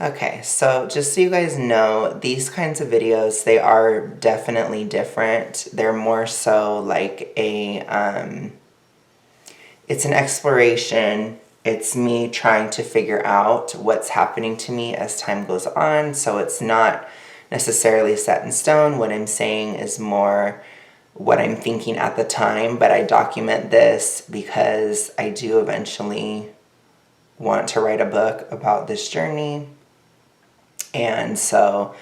Okay, so just so you guys know, these kinds of videos, they are definitely different. They're more so like it's an exploration. It's me trying to figure out what's happening to me as time goes on. So it's not necessarily set in stone. What I'm saying is more what I'm thinking at the time, but I document this because I do eventually want to write a book about this journey. And so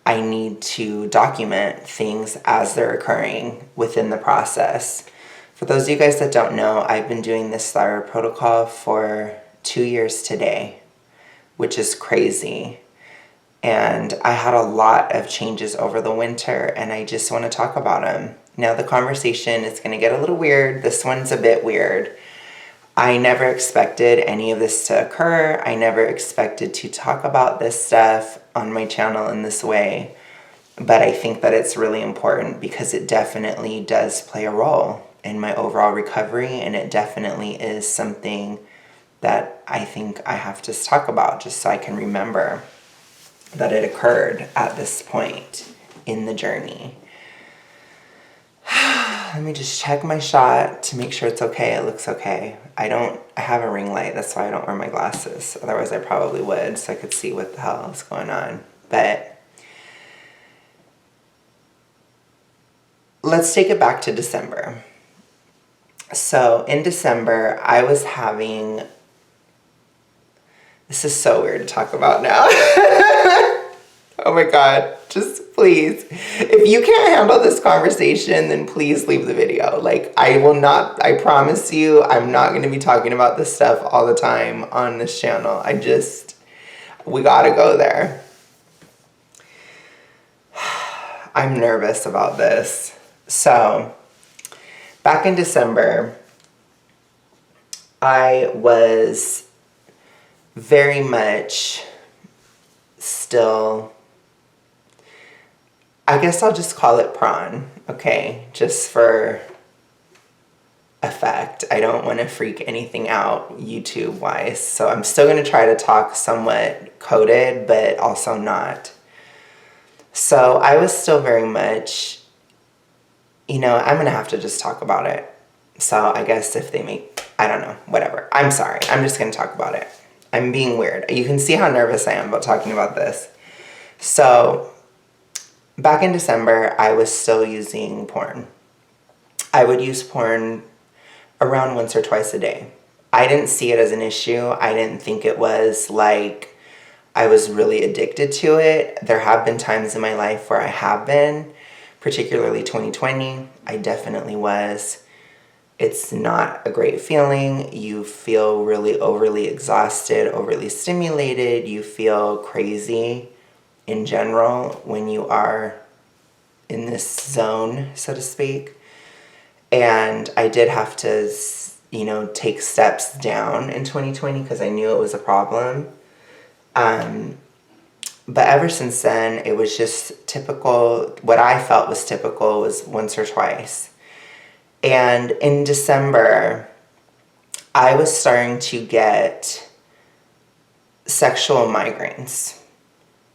I need to document things as they're occurring within the process. For those of you guys that don't know, I've been doing this thyroid protocol for 2 years today, which is crazy. And I had a lot of changes over the winter, and I just want to talk about them. Now, the conversation is going to get a little weird. This one's a bit weird. I never expected any of this to occur. I never expected to talk about this stuff on my channel in this way. But I think that it's really important because it definitely does play a role in my overall recovery, and it definitely is something that I think I have to talk about just so I can remember that it occurred at this point in the journey. Let me just check my shot to make sure it's okay. It looks okay. I have a ring light, that's why I don't wear my glasses. Otherwise I probably would, so I could see what the hell is going on. But let's take it back to December. So in December, I was having, this is so weird to talk about now. Oh my God, just please. If you can't handle this conversation, then please leave the video. Like, I promise you, I'm not going to be talking about this stuff all the time on this channel. We gotta go there. I'm nervous about this. So, back in December, I was very much still, I guess I'll just call it prawn, okay? Just for effect. I don't want to freak anything out YouTube-wise. So I'm still going to try to talk somewhat coded, but also not. So I was still very much, I'm going to have to just talk about it. So I guess if they I don't know, whatever. I'm sorry. I'm just going to talk about it. I'm being weird. You can see how nervous I am about talking about this. So back in December, I was still using porn. I would use porn around once or twice a day. I didn't see it as an issue. I didn't think it was like I was really addicted to it. There have been times in my life where I have been, particularly 2020. I definitely was. It's not a great feeling. You feel really overly exhausted, overly stimulated. You feel crazy in general when you are in this zone, so to speak. And I did have to, take steps down in 2020 because I knew it was a problem. But ever since then, it was just typical. What I felt was typical was once or twice. And in December, I was starting to get sexual migraines.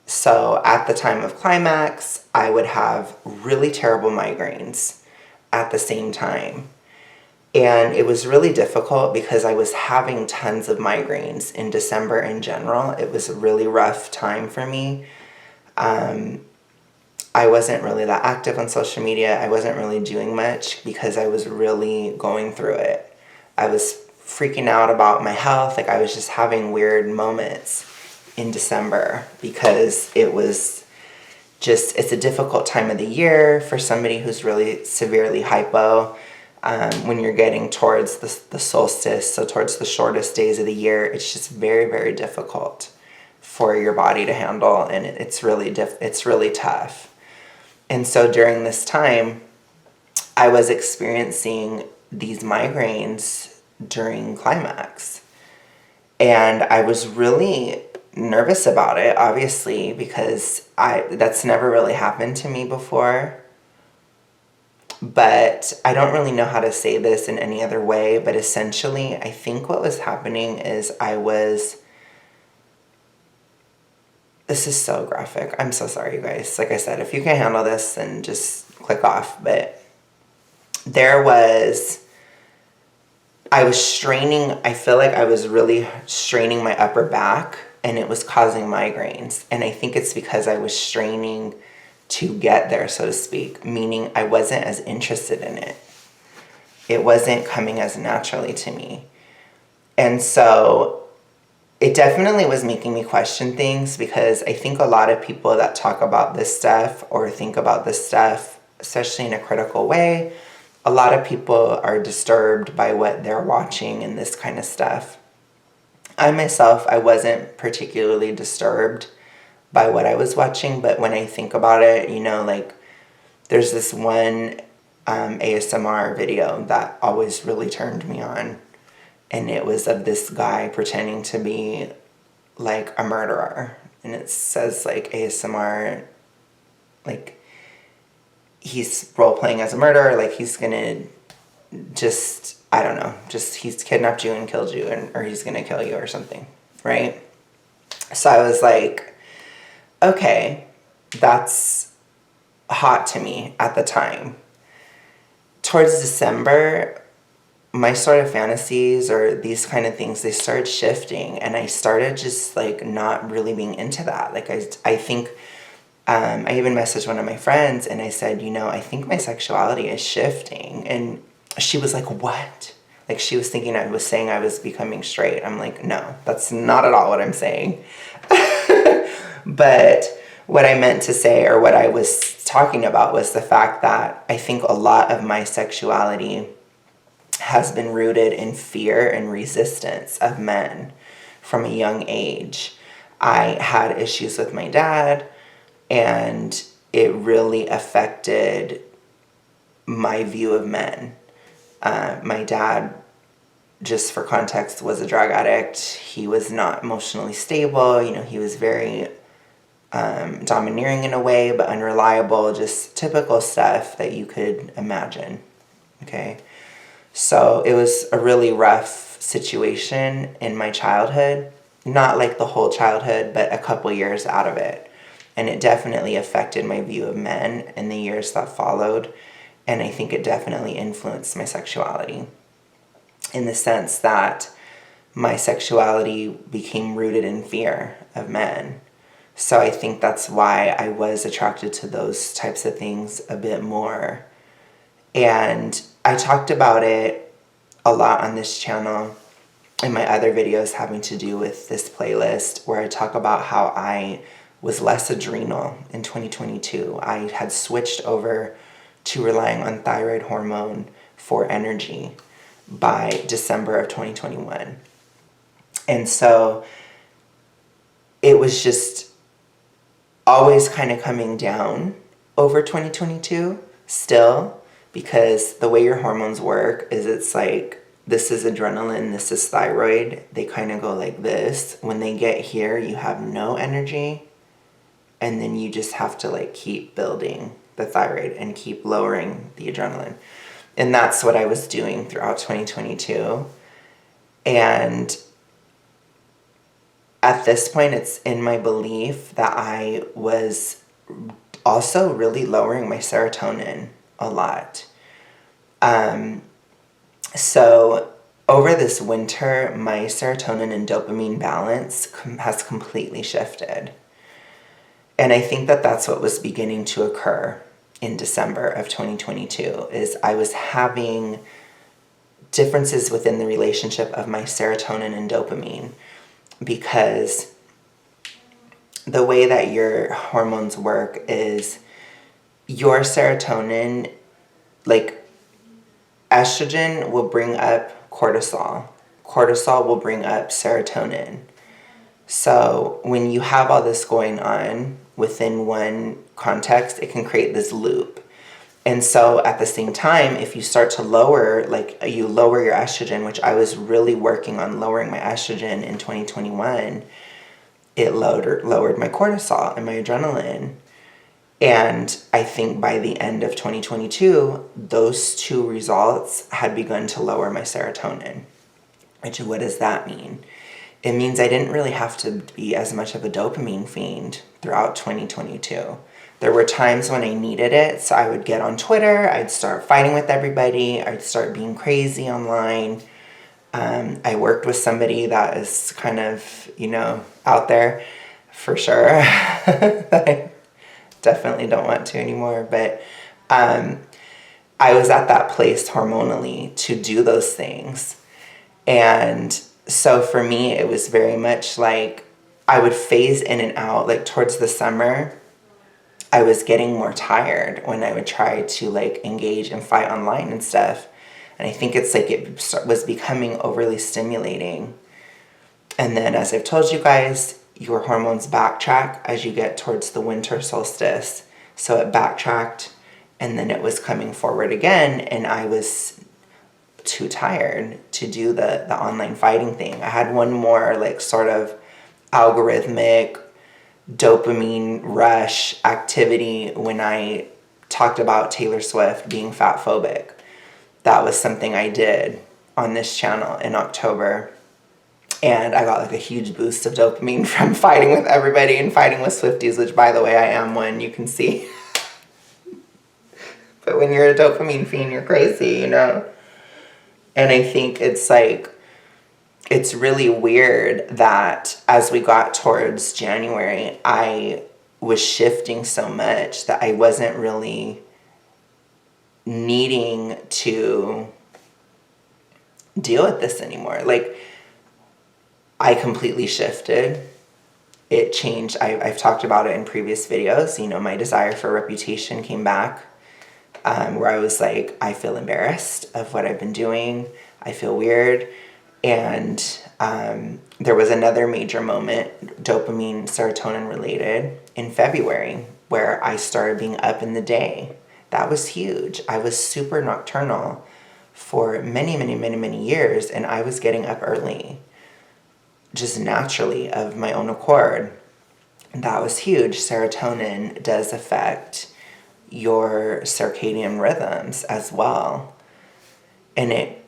So at the time of climax, I would have really terrible migraines at the same time. And it was really difficult because I was having tons of migraines in December in general. It was a really rough time for me. I wasn't really that active on social media. I wasn't really doing much because I was really going through it. I was freaking out about my health. Like, I was just having weird moments in December because it's a difficult time of the year for somebody who's really severely hypo. When you're getting towards the solstice, so towards the shortest days of the year, it's just very, very difficult for your body to handle, and it's really tough. And so during this time, I was experiencing these migraines during climax. And I was really nervous about it, obviously, because that's never really happened to me before. But I don't really know how to say this in any other way, but essentially, I think what was happening is I was This is so graphic. I'm so sorry, you guys. Like I said, if you can handle this, then just click off. But I was straining, I feel like I was really straining my upper back, and it was causing migraines. And I think it's because I was straining to get there, so to speak, meaning I wasn't as interested in it. It wasn't coming as naturally to me. And so it definitely was making me question things, because I think a lot of people that talk about this stuff or think about this stuff, especially in a critical way, a lot of people are disturbed by what they're watching and this kind of stuff. I myself, I wasn't particularly disturbed by what I was watching, but when I think about it, you know, like there's this one ASMR video that always really turned me on, and it was of this guy pretending to be like a murderer, and it says like ASMR, like he's role-playing as a murderer, like he's gonna just, I don't know, just he's kidnapped you and killed you, or he's gonna kill you or something, right? So I was like, okay, that's hot to me at the time. Towards December, my sort of fantasies or these kind of things, they started shifting, and I started just like not really being into that. Like I think, I even messaged one of my friends and I said, you know, I think my sexuality is shifting. And she was like, what? Like she was thinking I was saying I was becoming straight. I'm like, no, that's not at all what I'm saying. But what I meant to say, or what I was talking about, was the fact that I think a lot of my sexuality has been rooted in fear and resistance of men from a young age. I had issues with my dad, and it really affected my view of men. My dad, just for context, was a drug addict. He was not emotionally stable. You know, he was very domineering in a way, but unreliable, just typical stuff that you could imagine, okay? So it was a really rough situation in my childhood, not like the whole childhood, but a couple years out of it. And it definitely affected my view of men in the years that followed, and I think it definitely influenced my sexuality in the sense that my sexuality became rooted in fear of men. So I think that's why I was attracted to those types of things a bit more. And I talked about it a lot on this channel in my other videos having to do with this playlist, where I talk about how I was less adrenal in 2022. I had switched over to relying on thyroid hormone for energy by December of 2021. And so it was just always kind of coming down over 2022 still, because the way your hormones work is it's like, this is adrenaline, this is thyroid. They kind of go like this. When they get here, you have no energy, and then you just have to like keep building the thyroid and keep lowering the adrenaline. And that's what I was doing throughout 2022. And at this point, it's in my belief that I was also really lowering my serotonin a lot. So over this winter, my serotonin and dopamine balance has completely shifted. And I think that that's what was beginning to occur in December of 2022, is I was having differences within the relationship of my serotonin and dopamine, because the way that your hormones work is your serotonin, like estrogen will bring up cortisol. Cortisol will bring up serotonin. So when you have all this going on within one context, it can create this loop. And so at the same time, if you start to lower, like you lower your estrogen, which I was really working on lowering my estrogen in 2021, it lowered my cortisol and my adrenaline. And I think by the end of 2022, those two results had begun to lower my serotonin. Which, what does that mean? it means I didn't really have to be as much of a dopamine fiend throughout 2022. There were times when I needed it, so I would get on Twitter, I'd start fighting with everybody, I'd start being crazy online. I worked with somebody that is kind of, out there for sure. I definitely don't want to anymore, but I was at that place hormonally to do those things. And so for me, it was very much like I would phase in and out. Like towards the summer, I was getting more tired when I would try to like engage and fight online and stuff. And I think it's like it was becoming overly stimulating. And then, as I've told you guys, your hormones backtrack as you get towards the winter solstice. So it backtracked, and then it was coming forward again, and I was too tired to do the online fighting thing. I had one more like sort of algorithmic dopamine rush activity when I talked about Taylor Swift being fat phobic. That was something I did on this channel in October. And I got like a huge boost of dopamine from fighting with everybody and fighting with Swifties, which by the way, I am one, you can see. But when you're a dopamine fiend, you're crazy, And I think it's like, it's really weird that as we got towards January, I was shifting so much that I wasn't really needing to deal with this anymore. Like, I completely shifted. It changed. I've talked about it in previous videos. My desire for reputation came back, where I was like, I feel embarrassed of what I've been doing. I feel weird. And there was another major moment, dopamine, serotonin related, in February, where I started being up in the day. That was huge. I was super nocturnal for many, many, many, many years, and I was getting up early, just naturally, of my own accord. And that was huge. Serotonin does affect your circadian rhythms as well. And it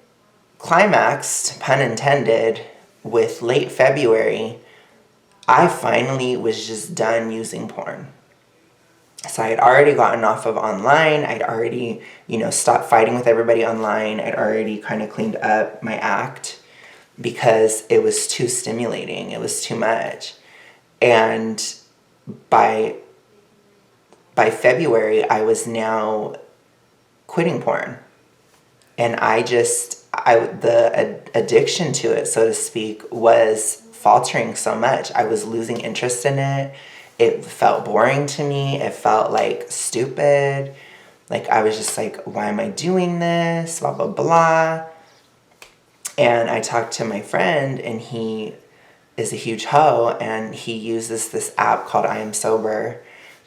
climaxed, pun intended, with late February. I finally was just done using porn. So I had already gotten off of online. I'd already, stopped fighting with everybody online. I'd already kind of cleaned up my act because it was too stimulating. It was too much. And by February, I was now quitting porn. And the addiction to it, so to speak, was faltering so much. I was losing interest in it. It felt boring to me. It felt like stupid. Like I was just like, why am I doing this? Blah, blah, blah. And I talked to my friend, and he is a huge hoe, and he uses this app called I Am Sober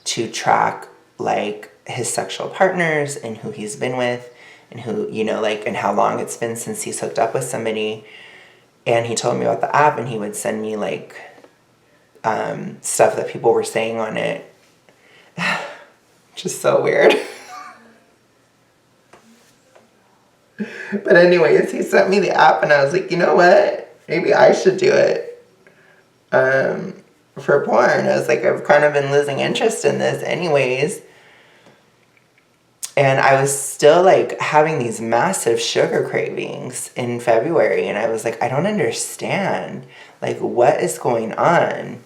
to track like his sexual partners and who he's been with and who, and how long it's been since he's hooked up with somebody. And he told me about the app, and he would send me like stuff that people were saying on it. Just so weird. But anyways, he sent me the app, and I was like, you know what? Maybe I should do it for porn. I was like, I've kind of been losing interest in this anyways. And I was still like having these massive sugar cravings in February. And I was like, I don't understand. Like, what is going on?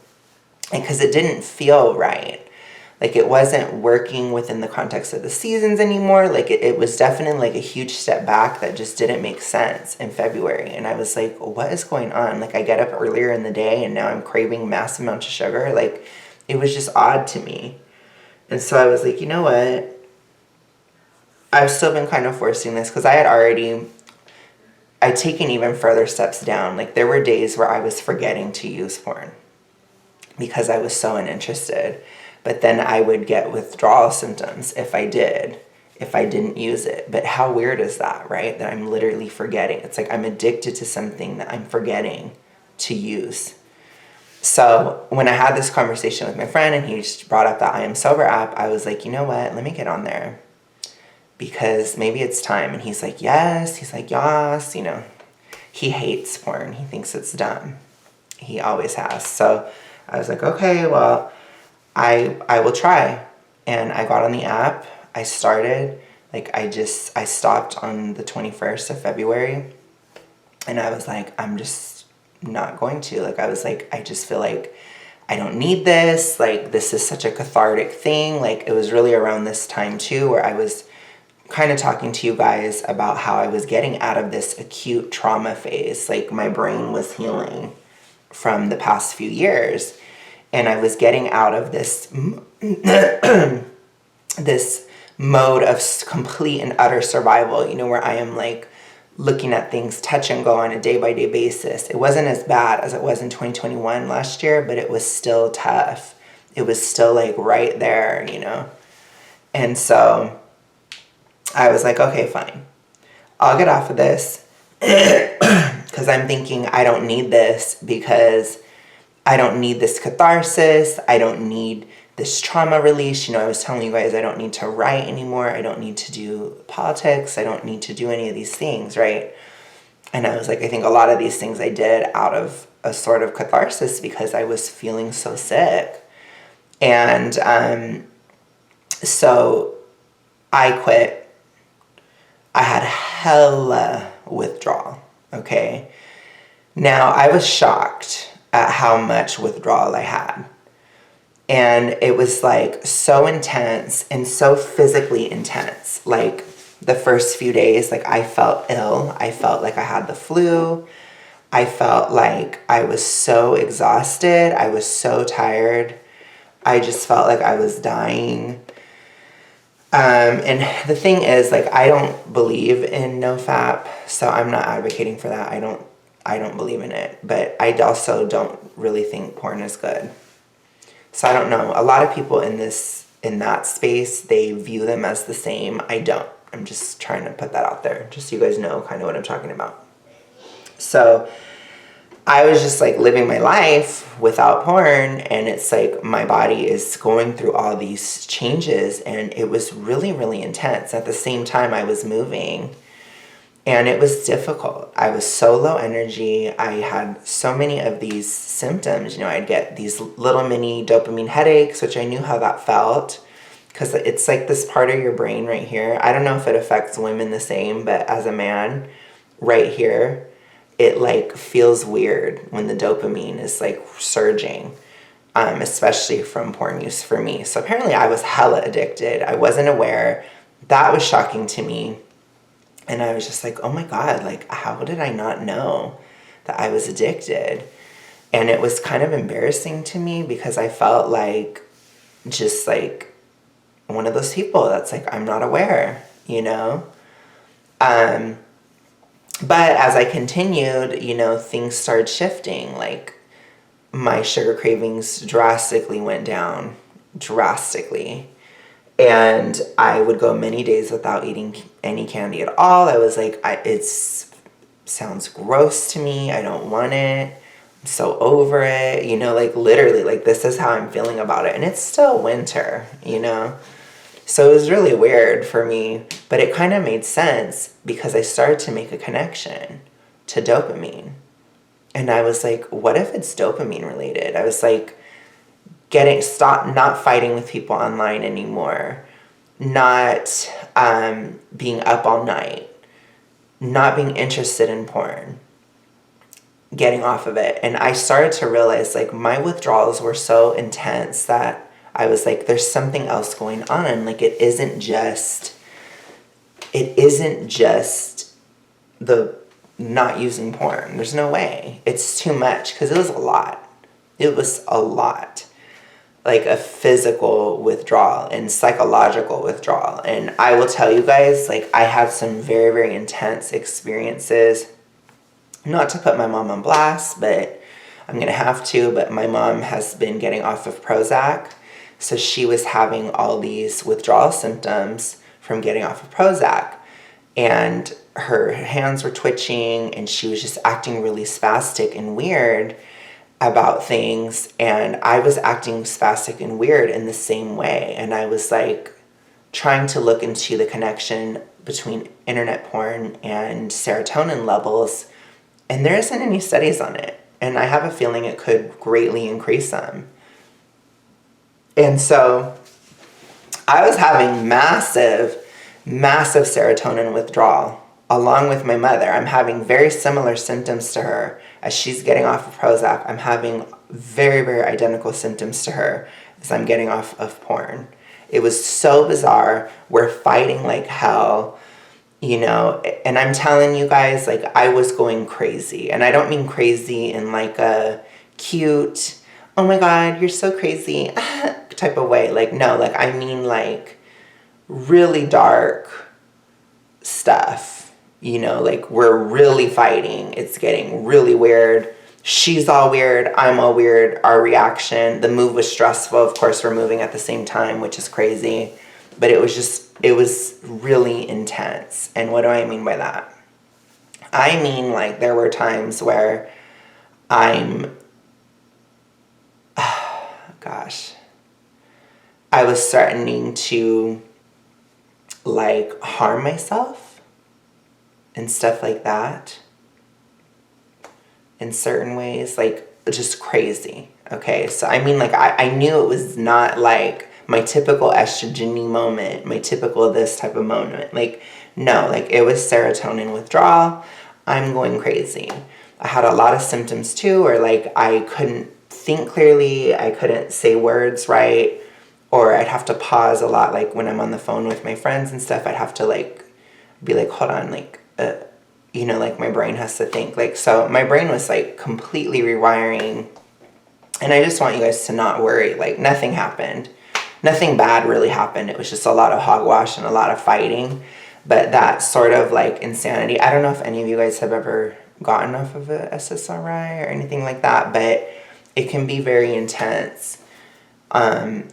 Because it didn't feel right. Like, it wasn't working within the context of the seasons anymore. Like, it was definitely like a huge step back that just didn't make sense in February. And I was like, what is going on? Like, I get up earlier in the day, and now I'm craving massive amounts of sugar. Like, it was just odd to me. And so I was like, you know what? I've still been kind of forcing this because I'd taken even further steps down. Like, there were days where I was forgetting to use porn because I was so uninterested. But then I would get withdrawal symptoms if I didn't use it. But how weird is that, right? That I'm literally forgetting. It's like I'm addicted to something that I'm forgetting to use. So when I had this conversation with my friend and he just brought up the I Am Sober app, I was like, you know what? Let me get on there because maybe it's time. And he's like, yes. He's like, yes. He hates porn. He thinks it's dumb. He always has. So I was like, okay, well, I will try. And I got on the app. I started. Like, I stopped on the 21st of February. And I was like, I'm just not going to. Like, I was like, I just feel like I don't need this. Like, this is such a cathartic thing. Like, it was really around this time, too, where I was kind of talking to you guys about how I was getting out of this acute trauma phase. Like, my brain was healing from the past few years. And I was getting out of this this mode of complete and utter survival, you know, where I am like looking at things touch and go on a day-by-day basis. It wasn't as bad as it was in 2021 last year, but it was still tough. It was still like right there, you know. And so I was like, okay, fine. I'll get off of this because I'm thinking I don't need this, because I don't need this catharsis. I don't need this trauma release. You know, I was telling you guys I don't need to write anymore. I don't need to do politics. I don't need to do any of these things, right? And I was like, I think a lot of these things I did out of a sort of catharsis because I was feeling so sick. And so I quit. I had hella withdrawal, okay? Now, I was shocked at how much withdrawal I had. And it was like so intense and so physically intense. Like the first few days, like I felt ill. I felt like I had the flu. I felt like I was so exhausted. I was so tired. I just felt like I was dying. And the thing is, like, I don't believe in NoFap, so I'm not advocating for that. I don't believe in it. But I also don't really think porn is good. So I don't know. A lot of people in that space, they view them as the same. I don't. I'm just trying to put that out there, just so you guys know kind of what I'm talking about. So I was just like living my life without porn, and it's like my body is going through all these changes, and it was really, really intense. At the same time, I was moving, and it was difficult. I was so low energy. I had so many of these symptoms. You know, I'd get these little mini dopamine headaches, which I knew how that felt, because it's like this part of your brain right here. I don't know if it affects women the same, but as a man, right here, it like feels weird when the dopamine is like surging, especially from porn use for me. So apparently I was hella addicted. I wasn't aware. That was shocking to me. And I was just like, oh my God, like, how did I not know that I was addicted? And it was kind of embarrassing to me because I felt like just like one of those people that's like, I'm not aware, you know? But as I continued, you know, things started shifting. Like, my sugar cravings drastically went down, drastically. And I would go many days without eating any candy at all. I was like, it sounds gross to me. I don't want it. I'm so over it. You know, like literally, like this is how I'm feeling about it. And it's still winter, you know? So it was really weird for me. But it kind of made sense because I started to make a connection to dopamine. And I was like, what if it's dopamine related? I was like, stop not fighting with people online anymore, not being up all night, not being interested in porn, getting off of it. And I started to realize like my withdrawals were so intense that I was like, there's something else going on. Like it isn't just the not using porn. There's no way. It's too much because it was a lot. It was a lot. Like a physical withdrawal and psychological withdrawal. And I will tell you guys, like I had some very, very intense experiences. Not to put my mom on blast, but I'm going to have to. But my mom has been getting off of Prozac. So she was having all these withdrawal symptoms from getting off of Prozac. And her hands were twitching and she was just acting really spastic and weird about things, and I was acting spastic and weird in the same way. And I was like trying to look into the connection between internet porn and serotonin levels, and there isn't any studies on it. And I have a feeling it could greatly increase them. And so I was having massive serotonin withdrawal along with my mother. I'm having very similar symptoms to her as she's getting off of Prozac. I'm having very, very identical symptoms to her as I'm getting off of porn. It was so bizarre. We're fighting like hell, and I'm telling you guys, like, I was going crazy. And I don't mean crazy in like a cute, oh my God, you're so crazy type of way. Like, no, like, I mean like really dark stuff. Like, we're really fighting. It's getting really weird. She's all weird. I'm all weird. Our reaction, the move was stressful. Of course, we're moving at the same time, which is crazy. But it was really intense. And what do I mean by that? I mean, like, there were times where I was threatening to, like, harm myself and stuff like that in certain ways, like, just crazy. Okay, so I mean, like, I knew it was not like my typical estrogen-y moment, my typical this type of moment. Like, no, like, it was serotonin withdrawal. I'm going crazy. I had a lot of symptoms too, or like I couldn't think clearly, I couldn't say words right, or I'd have to pause a lot, like when I'm on the phone with my friends and stuff, I'd have to like be like, hold on, like, like my brain has to think. Like, so my brain was like completely rewiring. And I just want you guys to not worry. Like, nothing happened. Nothing bad really happened. It was just a lot of hogwash and a lot of fighting. But that sort of like insanity, I don't know if any of you guys have ever gotten off of a SSRI or anything like that, but it can be very intense. And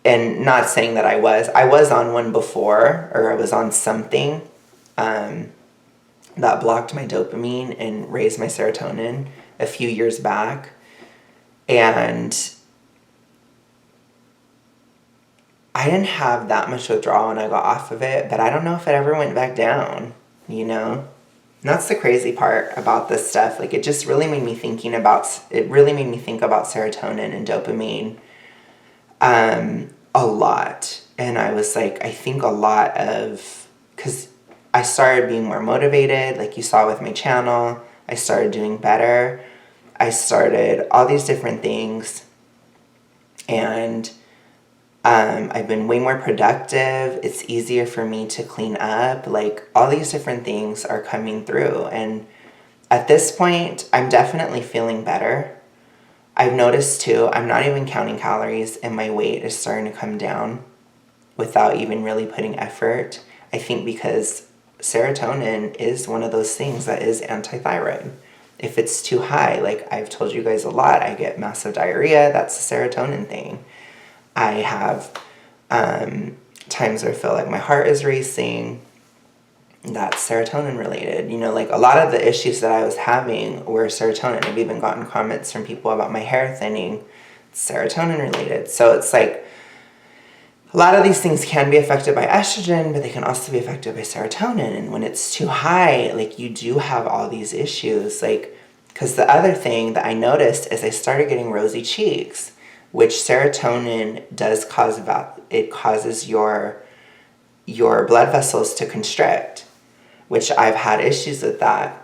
not saying that I was on one before, or I was on something that blocked my dopamine and raised my serotonin a few years back. And I didn't have that much withdrawal when I got off of it, but I don't know if it ever went back down, And that's the crazy part about this stuff. Like, it just really made me think about serotonin and dopamine a lot. And I was like, I think a lot of, because I started being more motivated, like you saw with my channel. I started doing better. I started all these different things. And I've been way more productive. It's easier for me to clean up. Like, all these different things are coming through. And at this point, I'm definitely feeling better. I've noticed too, I'm not even counting calories and my weight is starting to come down without even really putting effort. I think because serotonin is one of those things that is anti-thyroid. If it's too high, like I've told you guys a lot, I get massive diarrhea. That's a serotonin thing. I have times where I feel like my heart is racing. That's serotonin related. Like, a lot of the issues that I was having were serotonin. I've even gotten comments from people about my hair thinning. It's serotonin related. So it's like, a lot of these things can be affected by estrogen, but they can also be affected by serotonin. And when it's too high, like, you do have all these issues. Like, because the other thing that I noticed is I started getting rosy cheeks, which serotonin does cause. It causes your blood vessels to constrict, which I've had issues with that.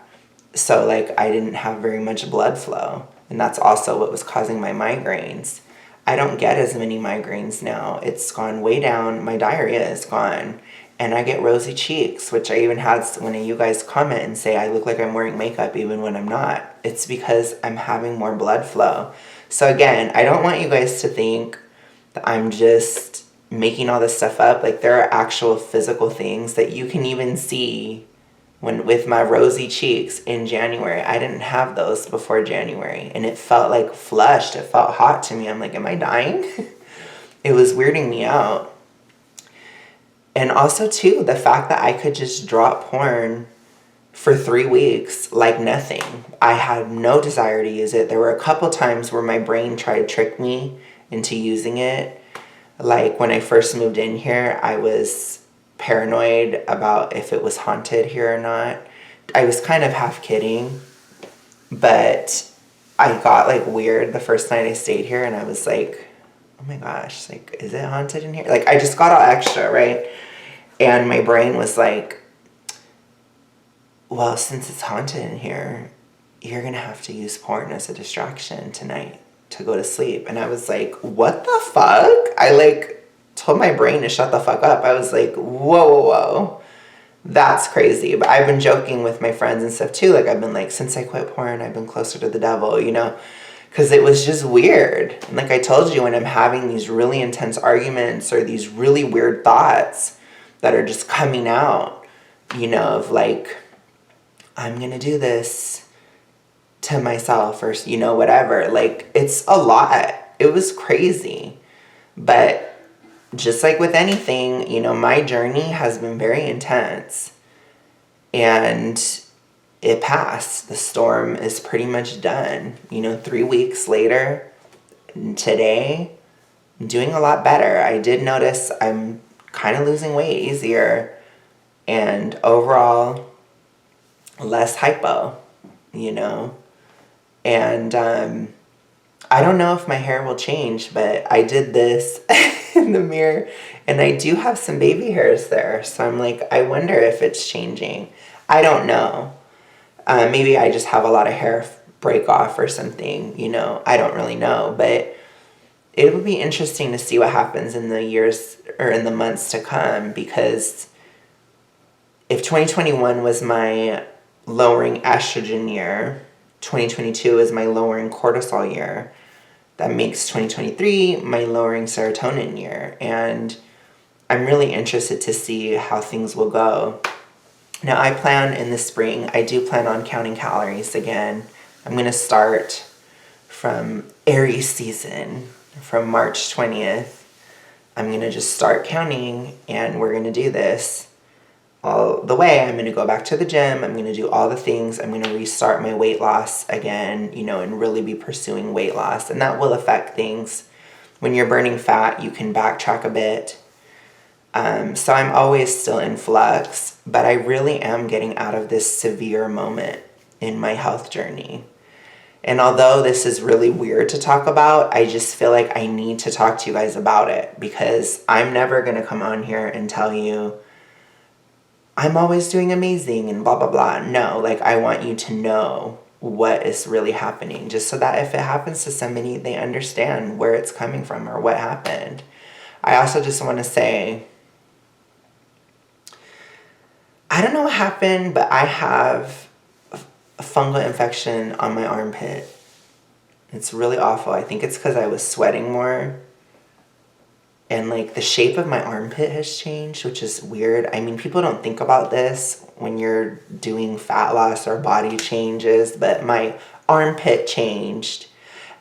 So, like, I didn't have very much blood flow. And that's also what was causing my migraines. I don't get as many migraines now. It's gone way down. My diarrhea is gone. And I get rosy cheeks, which I even had one of you guys comment and say I look like I'm wearing makeup even when I'm not. It's because I'm having more blood flow. So again, I don't want you guys to think that I'm just making all this stuff up. Like, there are actual physical things that you can even see with my rosy cheeks in January. I didn't have those before January, and it felt like flushed. It felt hot to me. I'm like, am I dying? It was weirding me out. And also too, the fact that I could just drop porn for 3 weeks like nothing. I had no desire to use it. There were a couple times where my brain tried to trick me into using it. Like, when I first moved in here, I was paranoid about if it was haunted here or not. I was kind of half kidding, but I got like weird the first night I stayed here, and I was like, oh my gosh, like, is it haunted in here? Like, I just got all extra, right? And my brain was like, well, since it's haunted in here, you're gonna have to use porn as a distraction tonight to go to sleep. And I was like, what the fuck? I like told my brain to shut the fuck up. I was like, whoa. That's crazy. But I've been joking with my friends and stuff too. Like, I've been like, since I quit porn, I've been closer to the devil, you know? Because it was just weird. And like I told you, when I'm having these really intense arguments or these really weird thoughts that are just coming out, you know, of like, I'm going to do this to myself or, you know, whatever. Like, it's a lot. It was crazy. But just like with anything, you know, my journey has been very intense. And it passed. The storm is pretty much done. You know, 3 weeks later, today, I'm doing a lot better. I did notice I'm kind of losing weight easier. And overall, less hypo, you know. And I don't know if my hair will change, but I did this in the mirror, and I do have some baby hairs there. So I'm like, I wonder if it's changing. I don't know. Maybe I just have a lot of hair break off or something, you know. I don't really know, but it would be interesting to see what happens in the years or in the months to come, because if 2021 was my lowering estrogen year, 2022 is my lowering cortisol year. That makes 2023 my lowering serotonin year. And I'm really interested to see how things will go. Now, I plan in the spring, I do plan on counting calories again. I'm going to start from Aries season, from March 20th. I'm going to just start counting, and we're going to do this all the way. I'm going to go back to the gym. I'm going to do all the things. I'm going to restart my weight loss again, you know, and really be pursuing weight loss. And that will affect things. When you're burning fat, you can backtrack a bit. So I'm always still in flux, but I really am getting out of this severe moment in my health journey. And although this is really weird to talk about, I just feel like I need to talk to you guys about it, because I'm never going to come on here and tell you I'm always doing amazing and blah, blah, blah. No, like, I want you to know what is really happening, just so that if it happens to somebody, they understand where it's coming from or what happened. I also just want to say, I don't know what happened, but I have a fungal infection on my armpit. It's really awful. I think it's because I was sweating more. And like, the shape of my armpit has changed, which is weird. I mean, people don't think about this when you're doing fat loss or body changes, but my armpit changed.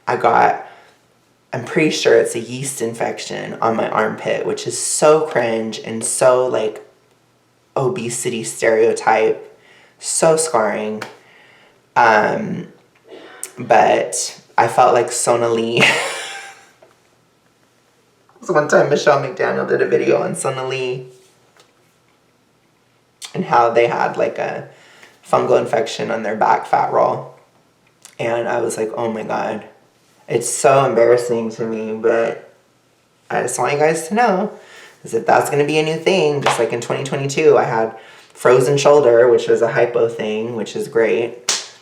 I'm pretty sure it's a yeast infection on my armpit, which is so cringe and so like obesity stereotype, so scarring. But I felt like Sonali. So one time Michelle McDaniel did a video on Sonali and how they had like a fungal infection on their back fat roll. And I was like, oh my God. It's so embarrassing to me, but I just want you guys to know, is that that's going to be a new thing. Just like in 2022, I had frozen shoulder, which was a hypo thing, which is great.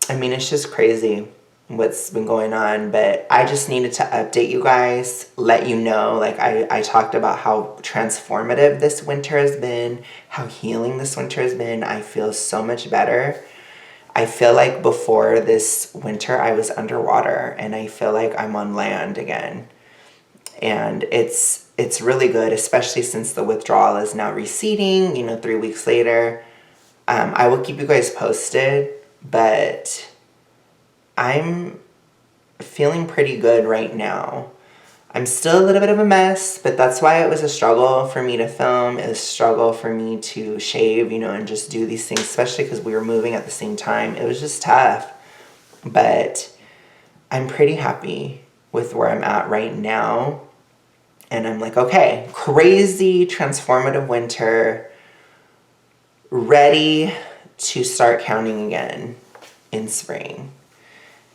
I mean, it's just crazy what's been going on, but I just needed to update you guys, let you know, like I talked about how transformative this winter has been, how healing this winter has been. I feel so much better. I feel like before this winter I was underwater, and I feel like I'm on land again. And it's really good, especially since the withdrawal is now receding, 3 weeks later. I will keep you guys posted, but I'm feeling pretty good right now. I'm still a little bit of a mess, but that's why it was a struggle for me to film. It was a struggle for me to shave, and just do these things, especially because we were moving at the same time. It was just tough, but I'm pretty happy with where I'm at right now. And I'm like, okay, crazy transformative winter, ready to start counting again in spring.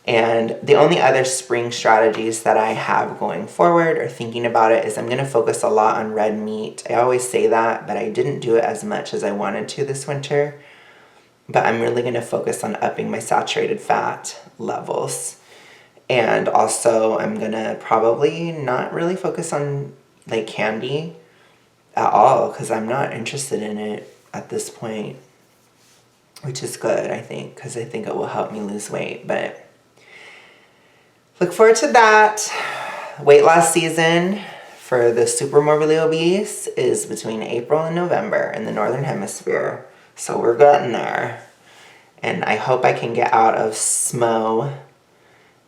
And the only other spring strategies that I have going forward or thinking about it is I'm going to focus a lot on red meat. I always say that, but I didn't do it as much as I wanted to this winter. But I'm really going to focus on upping my saturated fat levels. And also I'm going to probably not really focus on like candy at all because I'm not interested in it at this point, which is good, I think, because I think it will help me lose weight. But look forward to that. Weight loss season for the super morbidly obese is between April and November in the Northern Hemisphere. So we're getting there. And I hope I can get out of SMO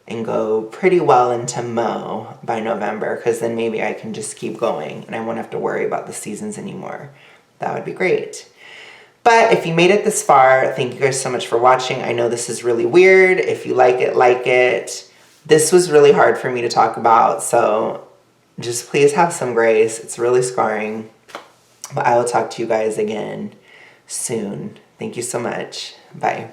and go pretty well into MO by November, because then maybe I can just keep going and I won't have to worry about the seasons anymore. That would be great. But if you made it this far, thank you guys so much for watching. I know this is really weird. If you like it, like it. This was really hard for me to talk about, so just please have some grace. It's really scarring. But I will talk to you guys again soon. Thank you so much. Bye.